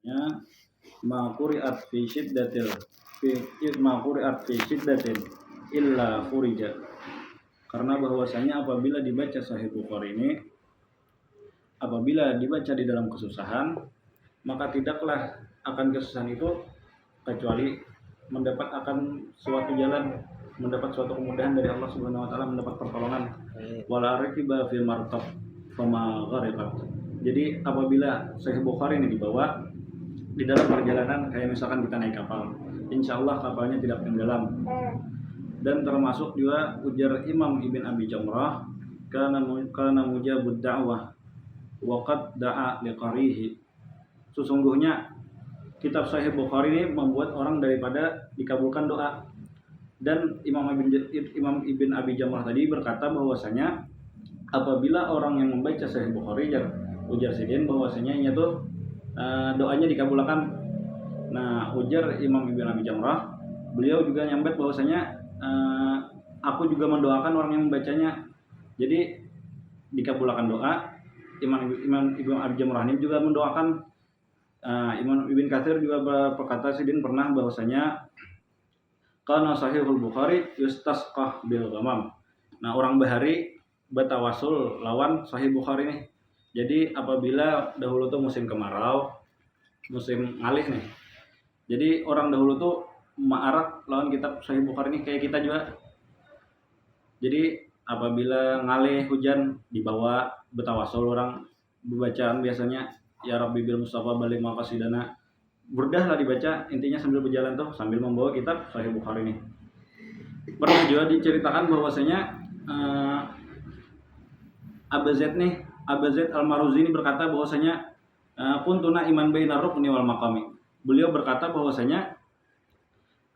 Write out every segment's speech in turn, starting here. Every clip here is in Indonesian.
Ya, ma quri'at fi syiddatil fi ma quri'at fi syiddatin illa furija. Karena bahwasanya apabila dibaca Sahih Bukhari ini, apabila dibaca di dalam kesusahan, maka tidaklah akan kesusahan itu kecuali akan suatu jalan, mendapat suatu kemudahan dari Allah Subhanahu wa taala, mendapat pertolongan. Wala rakiba fil martab fama ghariqat. Jadi apabila Sahih Bukhari ini dibawa di dalam perjalanan, kayak misalkan kita naik kapal, insya Allah kapalnya tidak tenggelam. Dan termasuk juga ujar Imam Ibn Abi Jamrah, kana mujabud da'wah wa qad da'a liqarihi. Sesungguhnya kitab Sahih Bukhari ini membuat orang daripada dikabulkan doa. Dan Imam Ibn Abi Jamrah tadi berkata bahwasanya apabila orang yang membaca Sahih Bukhari, ujar Sidin bahwasanya itu doanya dikabulkan. Nah, ujar Imam Ibn Abi Jamrah, beliau juga nyambet bahwasanya aku juga mendoakan orang yang membacanya. Jadi dikabulkan doa. Imam Ibn Abi Jamrah ini juga mendoakan. Imam Ibn Katsir juga berkata, Sidin pernah bahwasanya kana Sahihul Bukhari yustasqah bil ghamam. Nah, orang bahari batawasul lawan Sahih Bukhari nih. Jadi apabila dahulu tuh musim kemarau, musim ngalih nih. Jadi orang dahulu tuh ma'arak lawan kitab Sahih Bukhari ini kayak kita juga. Jadi apabila ngalih hujan dibawa betawasul orang bacaan biasanya ya Rabbi bil Mustafa balik maqasidana. Burdah lah dibaca, intinya sambil berjalan tuh sambil membawa kitab Sahih Bukhari ini. Pernah juga diceritakan bahwasanya Abaz Al-Maruzini berkata bahwasanya kuntuna iman bainar rukni wal maqami. Beliau berkata bahwasanya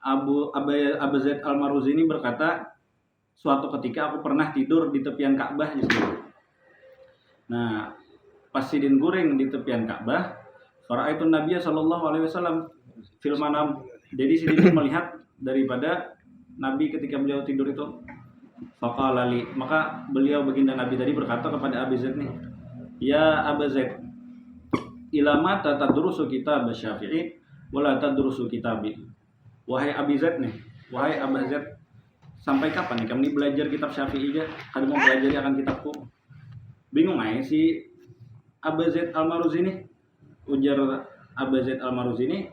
Abaz Al-Maruzini berkata, suatu ketika aku pernah tidur di tepian Ka'bah justru. Nah, pas Sidin guring di tepian Ka'bah, fara'aitun Nabiyya sallallahu alaihi wasallam fil manam. Jadi Sidin melihat daripada Nabi ketika beliau tidur itu. Faqala li, maka beliau baginda Nabi tadi berkata kepada Abi Zaid nih, ya Abi Zaid, ilama tatadrusu kitab Syafi'i wala tadrusu kitabi. Wahai Abi Zaid nih, wahai Abi Zaid, sampai kapan nih kamu belajar kitab Syafi'i aja? Kamu mau belajar akan kitabku? Bingung aja si Abi Zaid Al-Maruzini. Ujar Abi Zaid Al-Maruzini,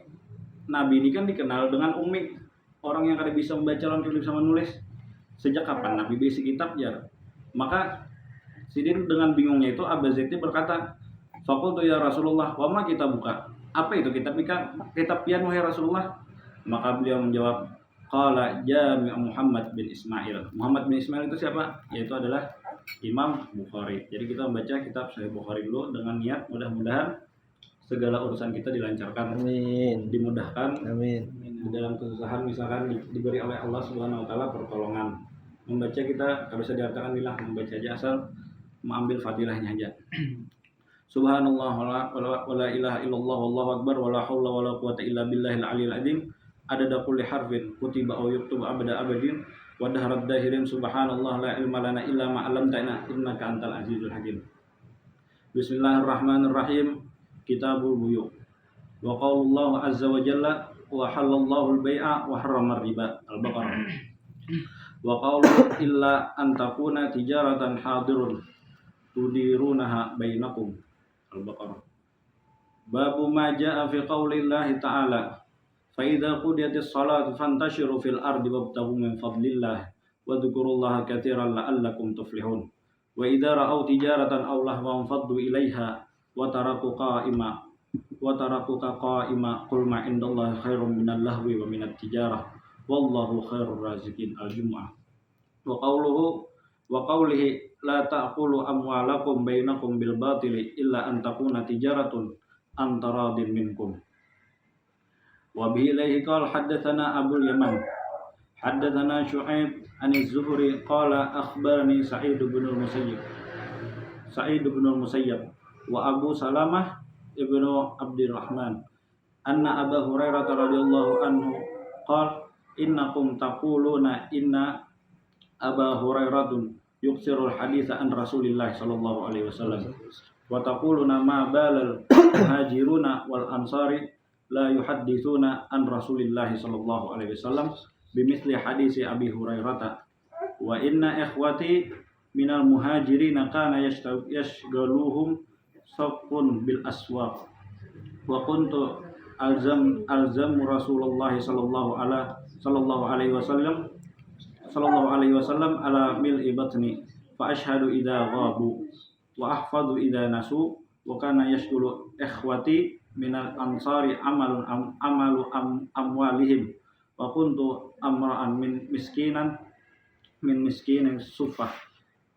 Nabi ini kan dikenal dengan ummi, orang yang kada bisa membaca dan tidak bisa menulis. Sejak kapan Nabi bisi kitab ya? Maka Sidin dengan bingungnya itu Abi Zaid berkata, faqultu ya Rasulullah, wa ma kitabuka? Apa itu kitab pian wahai Rasulullah? Maka beliau menjawab, qala Jami' Muhammad bin Ismail. Muhammad bin Ismail itu siapa? Yaitu adalah Imam Bukhari. Jadi kita membaca kitab Sahih Bukhari dulu dengan niat mudah-mudahan segala urusan kita dilancarkan. Amin. Dimudahkan. Amin. Di dalam kesusahan misalkan diberi oleh Allah Subhanahu wa taala pertolongan. Membaca kita kalau bisa diartikan billah, membaca aja asal mengambil fadilahnya aja. Subhanallah wala ilaha illallah wallahu akbar wala haula wala quwata illa billahil aliyil azim. Adada kulli harfin kutiba aw yuktub abada abadin wa dahrad dahirin. Subhanallah la ilma lana illa ma 'allamtana innaka antal azizul hakim. Bismillahirrahmanirrahim. Kitabul buyu. Wa qaulullah azza wa jalla wa halallahu al-bai'a wa harrama riba. Al-Baqarah. Wa qaulu illa an takuna tijaratan hadirun tudirunaha bainakum. Al-Baqarah. Babu ma jaa fi qaulillahi ta'ala, fa idza qudiyatis salatu fantashiru fil ardi wabtaghu min fadlillah wa dzkurullaha katsiran la'allakum tuflihun. Wa idza ra'aw tijaratan aw lahwan faddu ilaiha wa tarakuka qa'ima qul ma indallahi khairum minal lahwi wa minat tijarah wallahu khairur raziqin. Al-Jumu'ah. Wa qawlihi la ta'kulu amwalakum bainakum bil batili illa an takuna tijaratun antaradin minkum. Wa bihi ilaihi qala haddatsana Abul Yaman haddatsana Syu'aib an az-Zuhri qala akhbarani Sa'id bin al-Musayyab wa Abu Salamah ibnu Abdurrahman anna Abu Hurairah radhiyallahu anhu qala innakum taquluna inna Aba Hurairah yuksirul haditha an Rasulillah sallallahu alaihi wasallam wa taquluna ma balal muhajiruna wal ansari la yuhadditsuna an Rasulillahi sallallahu alaihi wasallam bimithli hadisi Abi Hurairah wa inna ikhwati minal muhajirina kana yashgaluhum saffun bil aswaq wa kuntu alzam Rasulullah sallallahu alaihi wasallam ala mil'i batni fa ashhadu idza ghabu wa ahfadhu idza nasu wa kana yashghulu ikhwati minal ansari amwalihim wa kuntu amra'an min miskinin sufah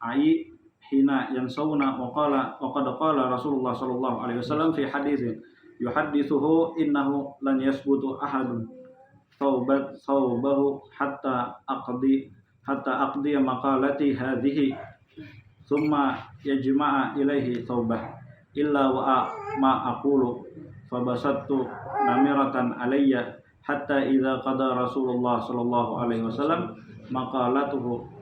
ai hina yansawna wa qad qala Rasulullah sallallahu alaihi wasallam fi haditsin yuhaddithuhu innahu lan yasbutu ahadun thawbahu hatta aqdi maqalati hadhihi thumma yajma'a ilaihi thawbah illa wa ma aqulu fabasattu namiratan alayya hatta idza qada Rasulullah sallallahu alaihi wasallam maqalatuhu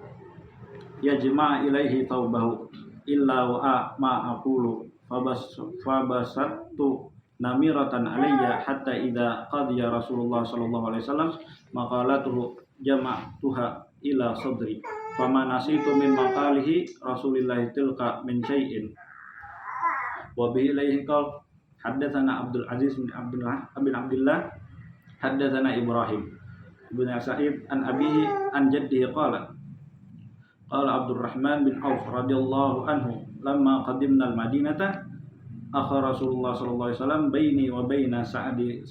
yajma' ilaihi taubahu illa wa ma aqulu fabasattu namiratan alayya hatta idza qadiya Rasulullah sallallahu alaihi wasallam maqalatuhu jama'tuha ila sadri fama nasitu min maqalihi Rasulillahi tilka min syai'in wa bi ilaihi qal haddatsana Abdul Aziz bin Abdullah haddatsana Ibrahim bin Sa'id an abihi an jaddihi qala Abdurrahman bin Auf radhiyallahu anhu lamma qadimna al-Madinata akha Rasulullah sallallahu alaihi wasallam baini wa baina Sa'ad bin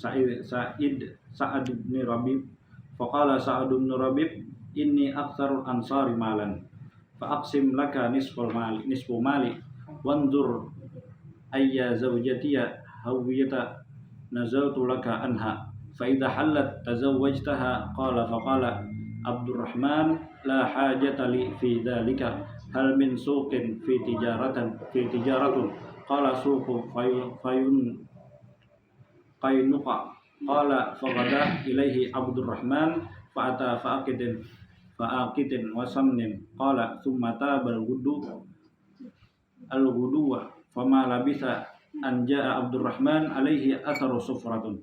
Rabib faqala Sa'ad bin Rabib inni aktsarul ansari malan fa aqsim laka nisfu mali wanzur ayya zawjatiya hawiyata nazaltu laka anha fa idha halat tazawwajtaha faqala Abdurrahman la hajata li fi dhalika hal min suqin fi tijaratun qala suqu fayun qaynuqa qala faqada ilaihi Abdurrahman fa'ata fa'aqitin wa samnin qala thumma tabal al-ghuduwa fama labisa an jaa Abdurrahman alaihi atharu sufratin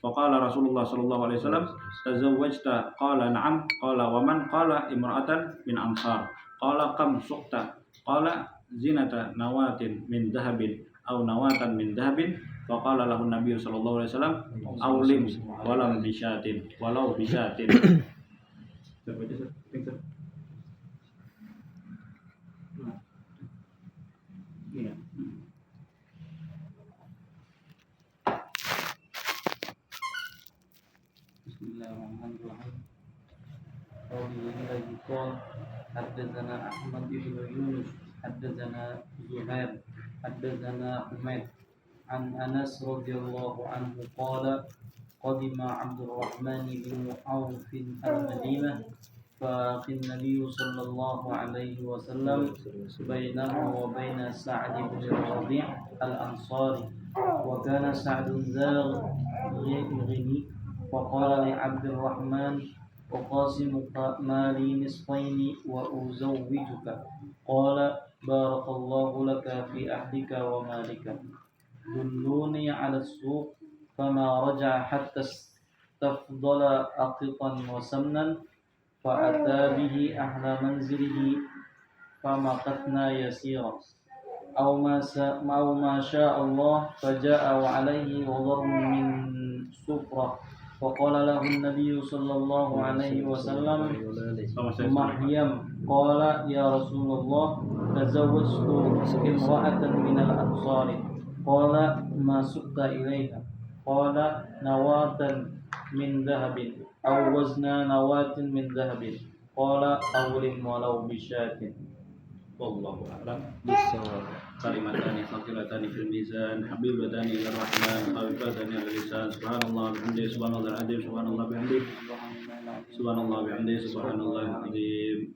faqala Rasulullah sallallahu alaihi wasallam tazawwajta qala na'am qala wa man qala imra'atan min ansar qala kam suqta qala zinata nawatin min dhahabin aw nawatan min dhahabin faqala lahu Nabi sallallahu alaihi wasallam aulim walau bisyatin Bismillahirrahmanirrahim. Qawlihi qala haddatsana Ahmad bin Yunus haddatsana Zuhair haddatsana Umayd an Anas radhiyallahu anhu qala qadima Abdurrahman bin Auf al-Madinah fa an-nabiy sallallahu alaihi wasallam bainahu wa baina Sa'd bin Rabi' al-Ansari wa kana Sa'dun ghani فقال لعبد الرحمن أقاسمك مالي نصفين وأزوجك قال بارك الله لك في أهلك ومالك دلوني على السوق فما رجع حتى استفضل أقطا وسمنا فأتى به أهل منزله فمكثنا يسيرا أو ما شاء الله فجاء عليه وضر من سفرة فقال له النبي صلى الله عليه وسلم محيم قال يا رسول الله تزوجت امرأة من الأنصار قال ما سقت إليها قال نواة من ذهب أو وزن نواة من ذهب قال أولم ولو بشاة wallahu a'lam bissawab. Kalimatani thaqilatani fil mizan habibatani ila rahman habibatani ala lisan subhanallah bihamdihi subhanallah azim subhanallah bihamdihi subhanallah azim.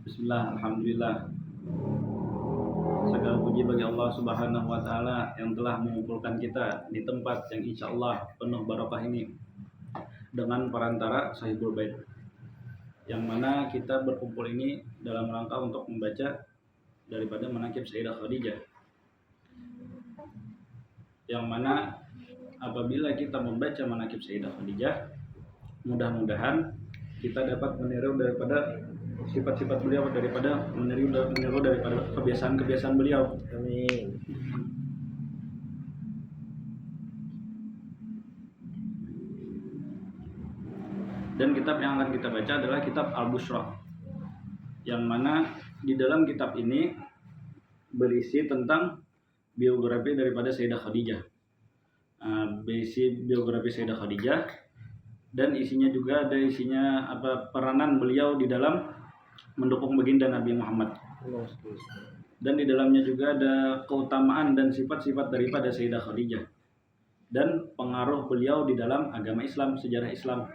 Bismillah, alhamdulillah. Segala puji bagi Allah Subhanahu wa taala yang telah mengumpulkan kita di tempat yang insyaallah penuh barokah ini dengan perantara Sahibul Bait. Yang mana kita berkumpul ini dalam rangka untuk membaca daripada manaqib Sayyidah Khadijah. Yang mana apabila kita membaca manaqib Sayyidah Khadijah, mudah-mudahan kita dapat meniru daripada sifat-sifat beliau, daripada meniru daripada kebiasaan-kebiasaan beliau. Amin. Dan kitab yang akan kita baca adalah kitab Al-Bushra, yang mana di dalam kitab ini berisi tentang biografi daripada Sayyidah Khadijah. Berisi biografi Sayyidah Khadijah, dan isinya juga ada peranan beliau di dalam mendukung baginda Nabi Muhammad. Dan di dalamnya juga ada keutamaan dan sifat-sifat daripada Sayyidah Khadijah dan pengaruh beliau di dalam agama Islam, sejarah Islam.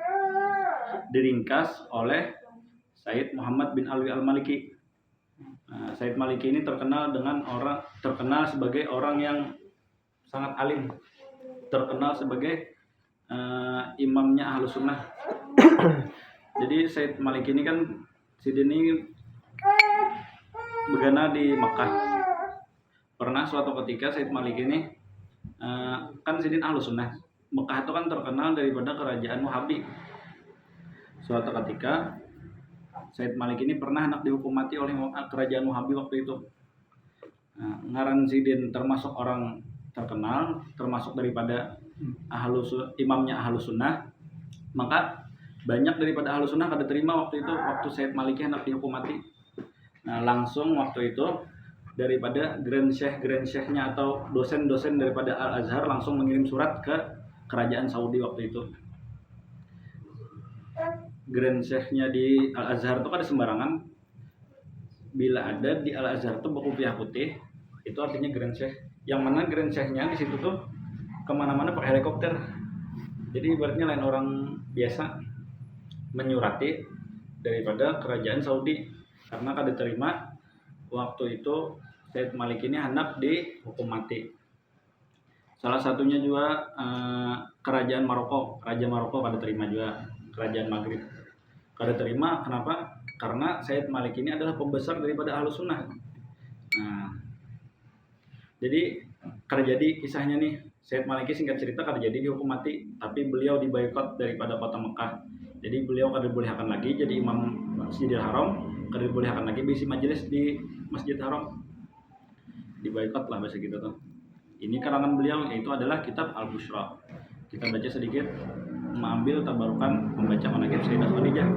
Diringkas oleh Sayyid Muhammad bin Alwi Al-Maliki. Sayyid Maliki ini terkenal sebagai orang yang sangat alim, terkenal sebagai imamnya Ahlus Sunnah. Jadi Sayyid Maliki ini kan sidini begana di Mekah. Pernah suatu ketika Sayyid Maliki ini kan sidin Ahlus Sunnah. Mekah itu kan terkenal daripada kerajaan Wahabi. Suatu ketika Sayyid Malik ini pernah hendak dihukum mati oleh kerajaan Wahabi waktu itu. Ngaran sidin termasuk orang terkenal, termasuk daripada imamnya Ahlus Sunnah. Maka banyak daripada Ahlus Sunnah kada terima waktu itu, waktu Sayyid Malik hendak dihukum mati. Langsung waktu itu daripada Grand Sheikh-nya atau dosen-dosen daripada Al-Azhar langsung mengirim surat ke kerajaan Saudi waktu itu. Grand Sheikh-nya di Al-Azhar itu kan sembarangan. Bila ada di Al-Azhar itu berkopiah putih, itu artinya Grand Sheikh. Yang mana Grand Sheikh-nya di situ tuh kemana-mana pakai helikopter. Jadi ibaratnya lain orang biasa menyurati daripada kerajaan Saudi, karena kada terima waktu itu Sayyid Malik ini hendak dihukum mati. Salah satunya juga kerajaan Maroko kada terima juga, kerajaan Maghrib kada terima. Kenapa? Karena Sayyid Malik ini adalah pembesar daripada Ahlus Sunnah. Jadi kada jadi kisahnya nih. Sayyid Malik singkat cerita kada jadi dihukum mati, tapi beliau diboikot daripada kota Mekah. Jadi beliau kada dibolehkan lagi jadi imam Masjidil Haram, kada dibolehkan lagi bisi majelis di Masjid Haram. Diboikot lah bahasa gitu tuh. Ini karangan beliau, yaitu adalah kitab Al-Bushra. Kita baca sedikit, mengambil tabarukan membaca manaqib Sayyidah Khadijah.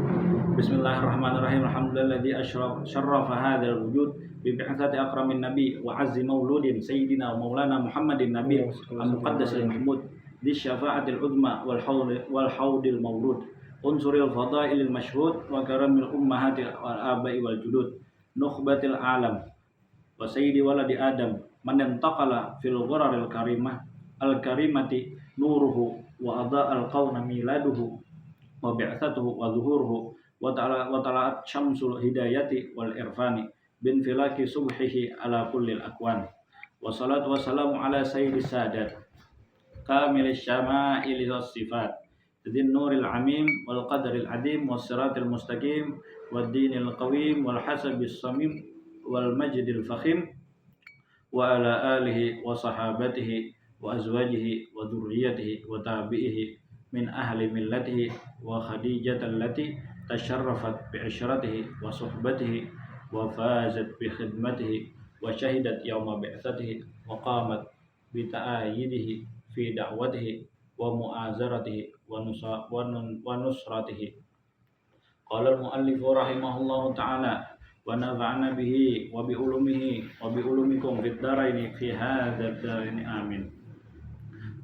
Bismillahirrahmanirrahim. Alhamdulilladzi syarrafa hadzal wujud bi bi'atsati akramin nabi wa azzi mauludin sayyidina wa maulana Muhammadin nabi al-muqaddasil mahmud di syafa'atil uzma wal haudil maulud unsuril fadailil masyhud wa karamil ummahatil wal abai wal judud nukhbatil alam wa sayyidi waladi adam man intaqala fil ghuraril karimah al karimati nuruhu wa adha al qawna miladuhu wa bi'atsatuhu wa zuhuruhu wa tala'at syamsul hidayati wal irfani bin filaki subhihi ala kullil akwan. Wassalatu wassalamu ala sayyidis sadat kamilis syama'ili was sifat dzin nuril amim wal qadaril adim was siratil mustaqim wad dinil qawim wal hasabis samim wal majdil fakhim wa ala alihi wa sahabatihi wa azwajihi wa dzurriyyatihi wa tabi'ihi min ahli millatihi wa khadijatan allati tasharrafat bi isyratihi wa suhbatihi wa fazat bi khidmatihi wa syahidat yawma bi'tsatihi wa qamat bi ta'ayidihi fi da'watihi wa mu'azaratihi wa nusratihi. Qala al-muallif rahimahullahu ta'ala wa nafa'ana bihi wa bi ulumihi wa bi ulumikum fid dharaini fi hadzal dharaini amin.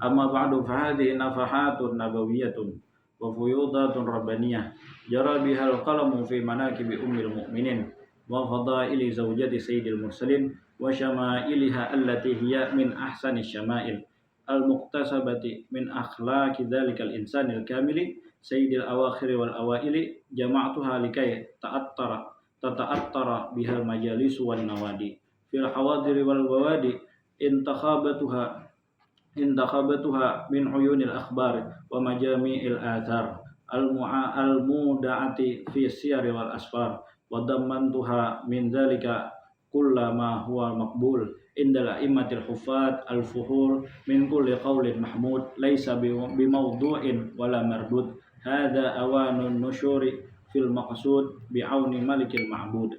Amma ba'du fa hadhihi nafahatun nabawiyyatun wa fuyudatun rabbaniyah jara bihal qalamu fi manaqibi ummil mu'minin wa fadaili zawjati sayyidil mursalin wa syama'iliha allati hiya min ahsani syama'il al-muqtasabati min akhlaqi dzalikal insanil kamili sayyidil awakhir wal awaili jama'tuha likay tata'attara bihal majalis wan nawadi fi fil hawadiri wal bawadi intakhabatuha min uyunil akhbar wa majami'il athar al-muda'ati fi siyari wal asfar wa dammantuha min dzalika kullama huwa maqbul indal a'immatil hufat al-fuhul min kulli qawlin mahmud laisa bimawdu'in wala mardud hadza awanun nusyuri fil maqsud bi'auni malikil ma'bud.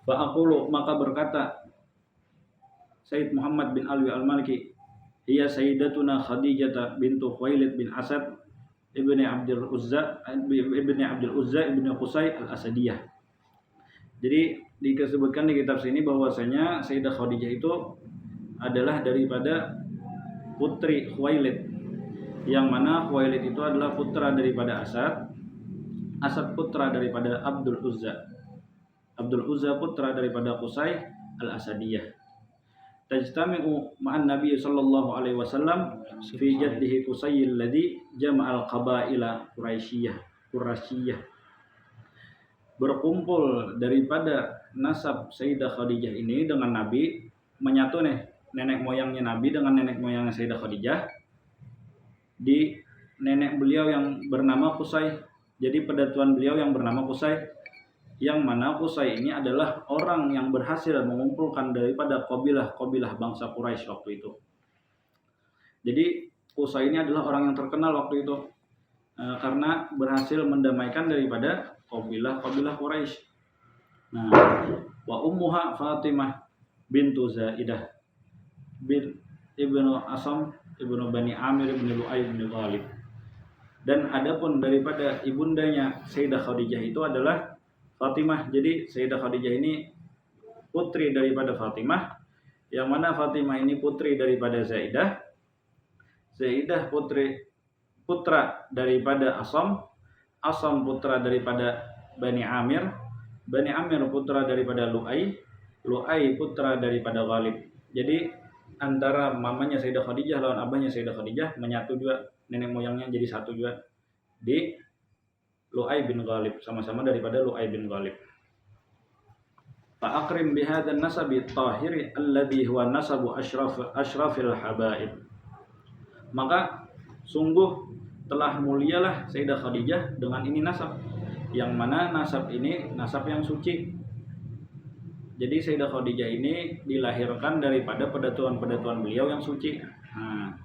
Fa aqulu, maka berkata Sayyid Muhammad bin Alwi al-Maliki, hiya sayyidatuna Khadijah bintu Khuwailid bin Asad ibni Abdul Uzza ibni Qusay al-Asadiyah. Jadi disebutkan di kitab sini bahwasanya Sayyidah Khadijah itu adalah daripada putri Khuwailid, yang mana Khuwailid itu adalah putra daripada Asad, Asad putra daripada Abdul Uzza putra daripada Qusay al-Asadiyah. Tajtami'u ma'an Nabi sallallahu alaihi wasallam fi jaddihi Qusay alladhi jama'al qabaila Quraisyiyah. Berkumpul daripada nasab Sayyidah Khadijah ini dengan Nabi, menyatu nenek moyangnya Nabi dengan nenek moyangnya Sayyidah Khadijah di nenek beliau yang bernama Qusay. Jadi pedatuan beliau yang bernama Qusay, yang mana Qusay ini adalah orang yang berhasil mengumpulkan daripada kabilah bangsa Quraisy waktu itu. Jadi Qusay ini adalah orang yang terkenal waktu itu karena berhasil mendamaikan daripada kabilah Quraisy. Nah, wa ummuha Fatimah bintu Zaidah bin ibnu Asam ibnu Bani Amir bin Lu'ay bin Ghalib. Dan adapun daripada ibundanya Sayyidah Khadijah itu adalah Fatimah. Jadi Sayyidah Khadijah ini putri daripada Fatimah, yang mana Fatimah ini putri daripada Zaidah putra daripada Asam putra daripada Bani Amir putra daripada Lu'ay putra daripada Ghalib. Jadi antara mamanya Sayyidah Khadijah lawan abahnya Sayyidah Khadijah menyatu juga, nenek moyangnya jadi satu juga di Lu'ay bin Ghalib, sama-sama daripada Lu'ay bin Ghalib. Fa akrim bihadzal nasabi tahiri alladhi huwa nasabu asyrafil habaib. Maka sungguh telah mulialah Sayyidah Khadijah dengan ini nasab, yang mana nasab ini nasab yang suci. Jadi Sayyidah Khadijah ini dilahirkan daripada pedatuan beliau yang suci. Nah,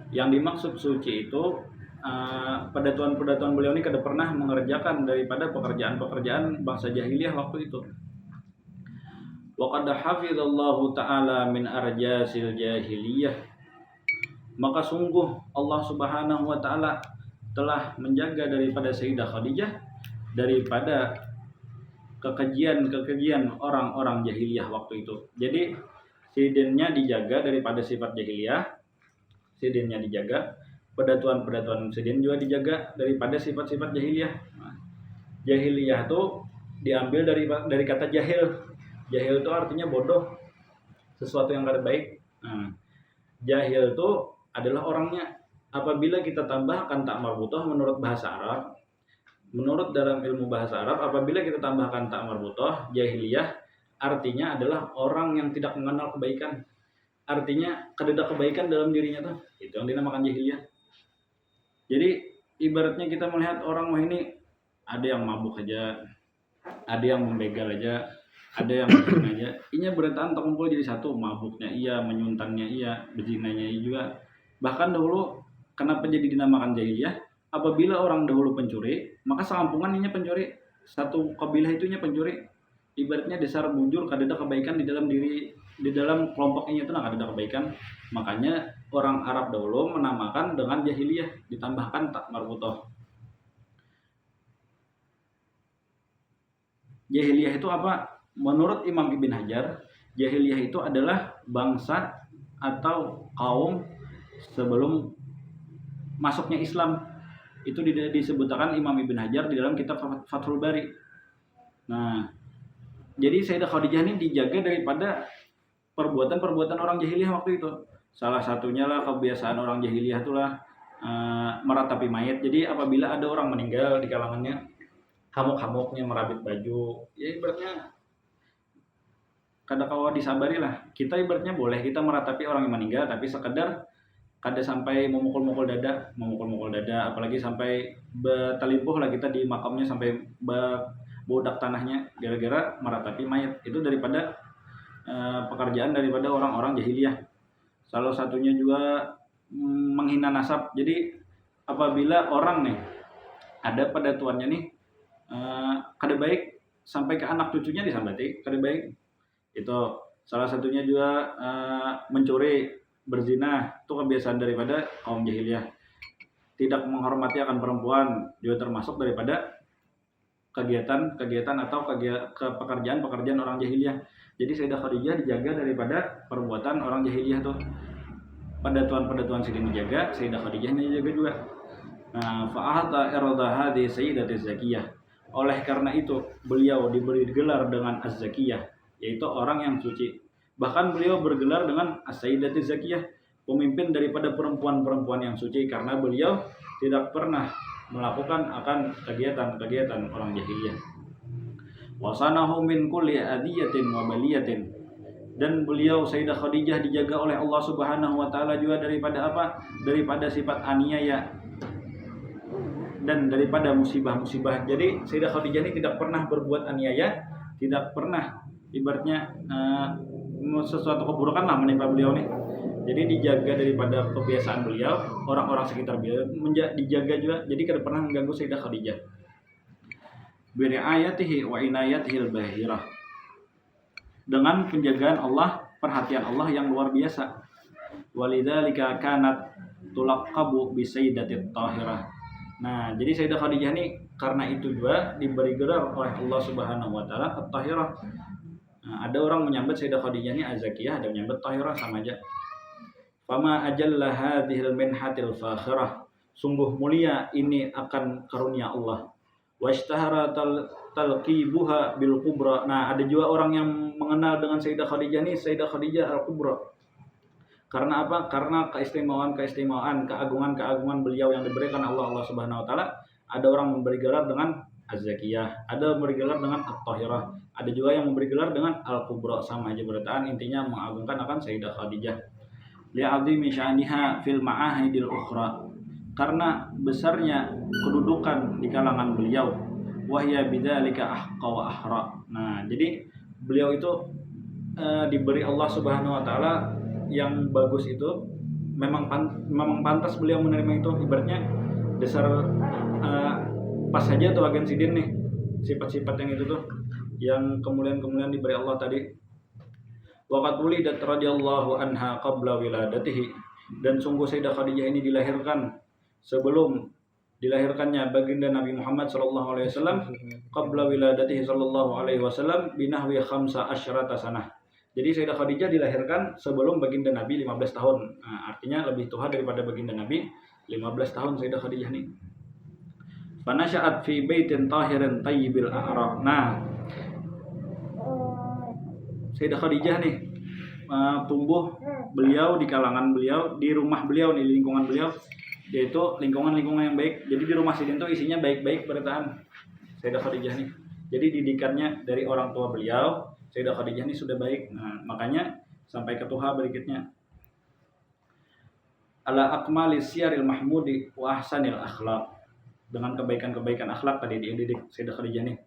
yang dimaksud suci itu pedatuan beliau ini kada pernah mengerjakan daripada pekerjaan bangsa jahiliyah waktu itu. Wa qad hafizallahu ta'ala min arjasil jahiliyah. Maka sungguh Allah Subhanahu wa taala telah menjaga daripada Sayyidah Khadijah daripada kekejian orang-orang jahiliyah waktu itu. Jadi sidinnya dijaga daripada sifat jahiliyah, sidinnya dijaga, pedatuan sidin juga dijaga daripada sifat-sifat jahiliyah. Jahiliyah itu diambil dari kata jahil. Jahil itu artinya bodoh, sesuatu yang kada baik. Jahil itu adalah orangnya. Apabila kita tambahkan tak marbutoh menurut bahasa Arab, menurut dalam ilmu bahasa Arab, apabila kita tambahkan tak marbutoh, jahiliyah artinya adalah orang yang tidak mengenal kebaikan. Artinya kada kebaikan dalam dirinya tuh. Itu yang dinamakan jahiliyah. Jadi ibaratnya kita melihat orang ini ada yang mabuk aja, ada yang membegal aja, ada yang berzina aja. Inya beretaan terkumpul jadi satu, mabuknya iya, menyuntannya iya, berzinanya juga. Bahkan dahulu kenapa jadi dinamakan jahiliyah? Apabila orang dahulu pencuri, maka sekampungan inya pencuri. Satu kabilah itunya pencuri. Ibaratnya dasar bujur, kada ada kebaikan di dalam diri, di dalam kelompoknya itu kada ada kebaikan. Makanya orang Arab dahulu menamakan dengan jahiliyah, ditambahkan tak marbutoh. Jahiliyah itu apa? Menurut Imam Ibn Hajar, jahiliyah itu adalah bangsa atau kaum sebelum masuknya Islam. Itu disebutkan Imam Ibn Hajar di dalam kitab Fathul Bari. Nah, jadi Sayyidah Khadijah ini dijaga daripada perbuatan orang jahiliyah waktu itu. Salah satunya lah kebiasaan orang jahiliyah itulah meratapi mayat. Jadi apabila ada orang meninggal di kalangannya, hamuk-hamuknya merabit baju, ya ibaratnya kada kawa disabari lah. Kita ibaratnya boleh kita meratapi orang yang meninggal, tapi sekedar kada sampai memukul-mukul dada, apalagi sampai betalipuh lah kita di makamnya sampai bodak tanahnya gara-gara meratapi mayat. Itu daripada pekerjaan daripada orang-orang jahiliyah. Salah satunya juga menghina nasab. Jadi apabila orang nih ada pada tuannya nih kada baik sampai ke anak cucunya disambati, kada baik. Itu salah satunya juga mencuri, berzina, itu kebiasaan daripada kaum jahiliyah. Tidak menghormati akan perempuan juga termasuk daripada kegiatan atau pekerjaan orang jahiliyah. Jadi Sayyidah Khadijah dijaga daripada perbuatan orang jahiliyah tuh. Pada tuan sidin dijaga, Sayyidah Khadijah ini dijaga juga. Nah, fa'ahata iradaha di Sayyidati Zakiyah. Oleh karena itu, beliau diberi gelar dengan Az-Zakiyah, yaitu orang yang suci. Bahkan beliau bergelar dengan As-Sayyidati Zakiyah, pemimpin daripada perempuan-perempuan yang suci, karena beliau tidak pernah melakukan akan kegiatan-kegiatan orang jahiliyah. Wasanahu min kulli adiyatin wa baliyatin. Dan beliau Sayyidah Khadijah dijaga oleh Allah Subhanahu wa taala juga daripada apa? Daripada sifat aniaya dan daripada musibah-musibah. Jadi Sayyidah Khadijah ini tidak pernah berbuat aniaya, tidak pernah ibaratnya sesuatu keburukan lah menimpa beliau nih. Jadi dijaga daripada kebiasaan beliau, orang-orang sekitar beliau dijaga juga. Jadi tidak pernah mengganggu Sayyidah Khadijah. Biri'ayatihi wa inayatihil bahirah. Dengan penjagaan Allah, perhatian Allah yang luar biasa. Walidzalika kanat tulaqabu bi sayyidatit tahirah. Nah, jadi Sayyidah Khadijah ini karena itu juga diberi gelar oleh Allah Subhanahu wa taala At-Tahirah. Nah, ada orang menyambat Sayyidah Khadijah ini Az-Zakiyah, ada menyambat Tahirah, sama aja. Fama ajalla hadhil minhatil fakhirah. Sungguh mulia ini akan karunia Allah. Washtahara talqibuha bil kubra. Nah, ada juga orang yang mengenal dengan Sayyidah Khadijah ini Sayyidah Khadijah al-Kubra. Karena apa? Karena keistimewaan, keagungan beliau yang diberikan Allah Subhanahu wa taala. Ada orang memberi gelar dengan Az-Zakiyah, ada memberi gelar dengan At-Tahirah, ada juga yang memberi gelar dengan Al-Kubra, sama aja berarti intinya mengagungkan akan Sayyidah Khadijah. Li'azimi sya'niha fil ma'ahidil ukhra. Karena besarnya kedudukan di kalangan beliau, wahya bidzalika ahqa wa ahra. Nah, jadi beliau itu diberi Allah Subhanahu wa taala yang bagus itu, memang pantas beliau menerima itu. Ibaratnya dasar pas saja tuh agen sidin nih sifat-sifat yang itu tuh, yang kemuliaan diberi Allah tadi. Waqat wulidat radhiyallahu anha qabla wiladatihi. Dan sungguh Sayyidah Khadijah ini dilahirkan sebelum dilahirkannya baginda Nabi Muhammad sallallahu alaihi wasallam, qabla wiladatihi sallallahu alaihi wasallam binahwi 15 sanah. Jadi Sayyidah Khadijah dilahirkan sebelum baginda Nabi 15 tahun. Nah, artinya lebih tua daripada baginda Nabi 15 tahun Sayyidah Khadijah ini. Fanasya'at fi baitin tahirin tayyibil a'raq. Nah, Sayyidah Khadijah nih tumbuh beliau di kalangan beliau, di rumah beliau, di lingkungan beliau, yaitu lingkungan yang baik. Jadi di rumah sidin itu isinya baik-baik bertahan Sayyidah Khadijah nih. Jadi didikannya dari orang tua beliau, Sayyidah Khadijah ini sudah baik. Nah, makanya sampai ke tuha berikutnya. Ala akmali siyaril mahmudi wa ahsanil akhlaq. Dengan kebaikan-kebaikan akhlak tadi dididik Sayyidah Khadijah nih.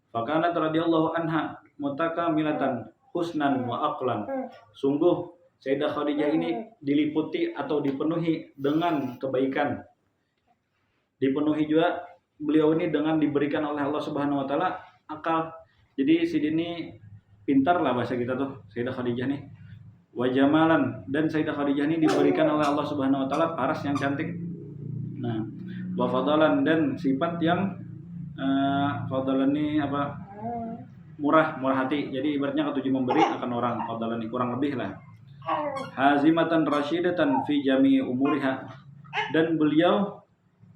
Fakanat radhiyallahu anha mutakamilatan husnan wa aqlan. Sungguh Sayyidah Khadijah ini diliputi atau dipenuhi dengan kebaikan. Dipenuhi juga beliau ini dengan diberikan oleh Allah Subhanahu wa taala akal. Jadi sidin ini pintar lah bahasa kita tuh Sayyidah Khadijah nih. Wa jamalan, dan Sayyidah Khadijah ini diberikan oleh Allah Subhanahu wa taala paras yang cantik. Nah, wa fadalan, dan sifat yang fadalan ini apa? Murah hati. Jadi ibaratnya ketujuh memberi akan orang, fadalan ini kurang lebih lah. Hazimatan rasyidatan fi jami'i umuriha. Dan beliau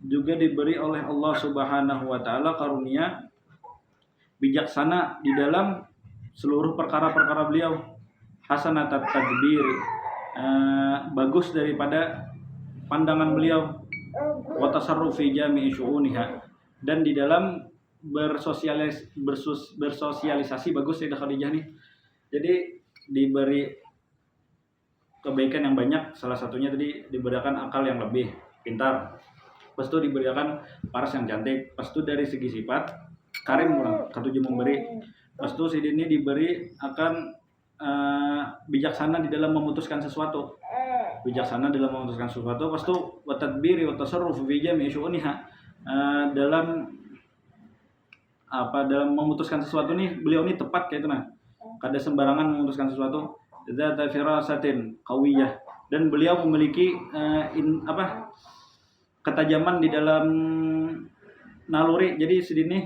juga diberi oleh Allah Subhanahu wa taala karunia bijaksana di dalam seluruh perkara-perkara beliau. Hasanatat tadbir, bagus daripada pandangan beliau. Wa tasarrufi jami'i syu'uniha, dan di dalam bersosialisasi bagus Sayyidah Khadijah nih. Jadi diberi kebaikan yang banyak, salah satunya tadi diberikan akal yang lebih pintar, pas itu diberikan paras yang cantik, pas itu dari segi sifat karim kurang ketujuh memberi, pas itu si ini diberi akan bijaksana di dalam memutuskan sesuatu, pas itu watadbiri watasarruf fi jami' syu'uniha, dalam memutuskan sesuatu nih beliau ini tepat kayak itu nah, kada sembarangan memutuskan sesuatu, zata firasatin qawiyah, dan beliau memiliki ketajaman di dalam naluri. Jadi sedini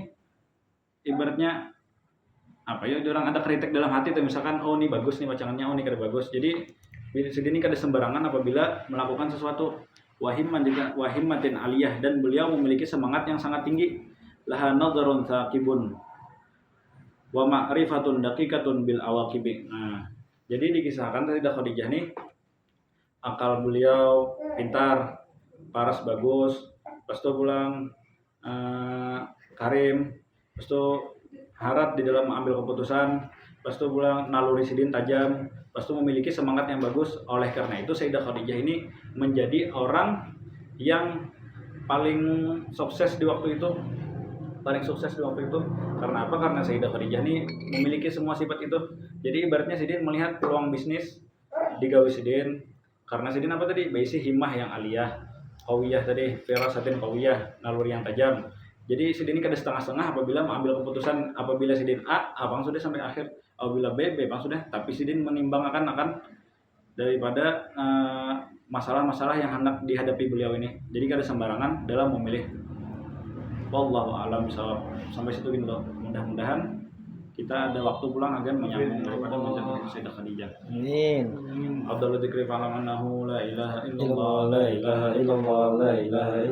ibaratnya orang ada kritik dalam hati tuh, misalkan oh ini bagus nih pacangannya, oh ini kada bagus, jadi sedini kada sembarangan apabila melakukan sesuatu. Wahimmatin aliyah, dan beliau memiliki semangat yang sangat tinggi. Laha nadharun thaqibun wa ma'rifatun daqiqatun bil awaqibi. Nah, jadi dikisahkan tadi Khadijah nih akal beliau pintar, paras bagus, pas itu pulang karim, pas itu harap di dalam mengambil keputusan, pas itu pulang naluri sidin tajam, pas itu memiliki semangat yang bagus. Oleh karena itu Sayyidah Khadijah ini menjadi orang yang paling sukses di waktu itu. Karena apa? Karena Sayyidah Khadijah ini memiliki semua sifat itu. Jadi ibaratnya Sidin melihat peluang bisnis digawe Sidin, karena Sidin apa tadi? Baisi himmah yang aliyah, qawiyah tadi, firasatin qawiyah, naluri yang tajam. Jadi Sidin ini kada setengah-setengah apabila mengambil keputusan. Apabila Sidin A, abang sudah sampai akhir. Apabila B, bang sudah. Tapi Sidin menimbang akan daripada masalah-masalah yang hendak dihadapi beliau ini. Jadi kada sembarangan dalam memilih. Wallahu a'lam bishawab. Sampai situ gitu. Mudah-mudahan kita ada waktu pulang agar menyambung daripada menjadi Sayyidah Khadijah. Amin. Abdul dzikri fa'lam annahu la ilaha illallah La ilaha illallah, la ilaha